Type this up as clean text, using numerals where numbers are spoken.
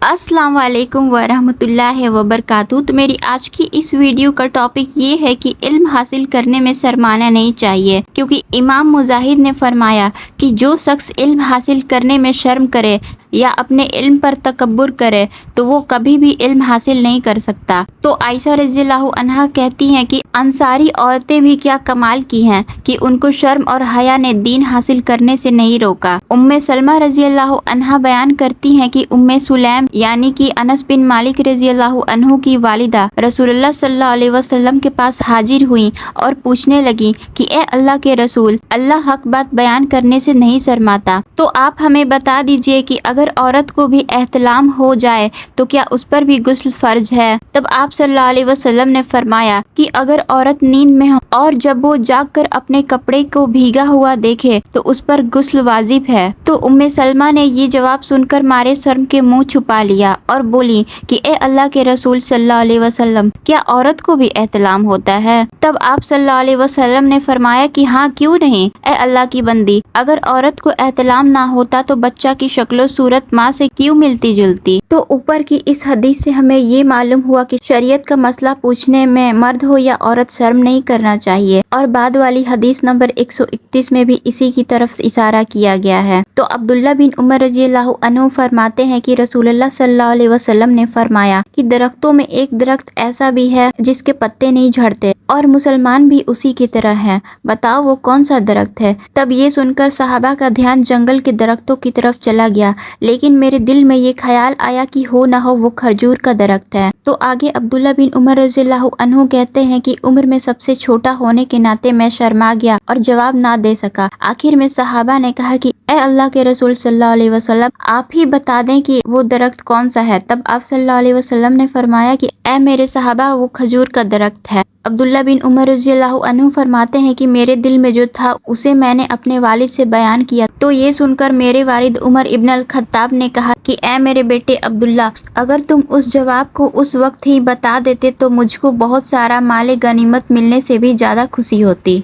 अस्सलाम वालेकुम वरहमतुल्लाहि वबरकातुहू। तो मेरी आज की इस वीडियो का टॉपिक ये है कि इल्म हासिल करने में शर्माना नहीं चाहिए, क्योंकि इमाम मुजाहिद ने फरमाया कि जो शख्स इल्म हासिल करने में शर्म करे या अपने इल्म पर तकब्बुर करे तो वो कभी भी इल्म हासिल नहीं कर सकता। तो आयशा रज़ियल्लाहु अन्हा कहती हैं कि अंसारी औरतें भी क्या कमाल की हैं कि उनको शर्म और हया ने दीन हासिल करने से नहीं रोका। उम्मे सलमा रज़ियल्लाहु अन्हा बयान करती हैं कि उम्मे सुलैम यानी कि अनस बिन मालिक रज़ियल्लाहु अन्हु की वालिदा रसूलुल्लाह सल्लल्लाहु अलैहि वसल्लम के पास हाजिर हुई और पूछने लगी कि ए अल्लाह के रसूल, अल्लाह हक बात बयान करने से नहीं शर्माता, तो आप हमें बता दीजिए कि अगर औरत को भी एहतलाम हो जाए तो क्या उस पर भी गुस्ल फर्ज है। तब आप सल्लल्लाहु अलैहि वसल्लम ने फरमाया कि अगर औरत नींद में हो और जब वो जागकर अपने कपड़े को भीगा हुआ देखे तो उस पर गुस्ल वाजिब है। तो उम्मे सलमा ने ये जवाब सुनकर मारे शर्म के मुंह छुपा लिया और बोली कि ए अल्लाह के रसूल सल्लल्लाहु अलैहि वसल्लम, क्या औरत को भी एहतलाम होता है। तब आप सल्लल्लाहु अलैहि वसल्लम ने फरमाया कि हाँ, क्यों नहीं, ए अल्लाह की बंदी, अगर औरत को एहतलाम ना होता तो बच्चा की शक्लो सूरत माँ से क्यों मिलती जुलती। तो ऊपर की इस हदीस से हमें ये मालूम हुआ कि शरीयत का मसला पूछने में मर्द हो या औरत शर्म नहीं करना चाहिए। और बाद वाली हदीस नंबर 131 में भी इसी की तरफ इशारा किया गया है। तो अब्दुल्ला बिन उमर रज़ियल्लाहु अन्हु फरमाते हैं कि रसूलुल्लाह सल्लल्लाहु अलैहि वसल्लम ने फरमाया कि दरख्तों में एक दरख्त ऐसा भी है जिसके पत्ते नहीं झड़ते और मुसलमान भी उसी की तरह हैं, बताओ वो कौन सा दरख्त है। तब ये सुनकर सहाबा का ध्यान जंगल के दरख्तों की तरफ चला गया, लेकिन मेरे दिल में ये ख्याल आया कि हो ना हो वो खजूर का दरख्त है। तो आगे अब्दुल्ला बिन उमर रज़ियल्लाहु अन्हु कहते हैं कि उम्र में सबसे छोटा होने के नाते मैं शर्मा गया और जवाब ना दे सका। आखिर में सहाबा ने कहा कि ए अल्लाह के रसूल सल्लल्लाहु अलैहि वसल्लम, आप ही बता दें कि वो दरख्त कौन सा है। तब आप सल्लल्लाहु अलैहि वसल्लम ने फरमाया कि ए मेरे सहाबा, वो खजूर का दरख्त है। अब्दुल्ला बिन उमर रज़ियल्लाहु अन्हु फरमाते हैं कि मेरे दिल में जो था उसे मैंने अपने वालिद से बयान किया, तो ये सुनकर मेरे वालिद उमर इब्न अल खत्ताब ने कहा कि ए मेरे बेटे अब्दुल्ला, अगर तुम उस जवाब को उस वक्त ही बता देते तो मुझको बहुत सारा माले गनीमत मिलने से भी ज़्यादा खुशी होती।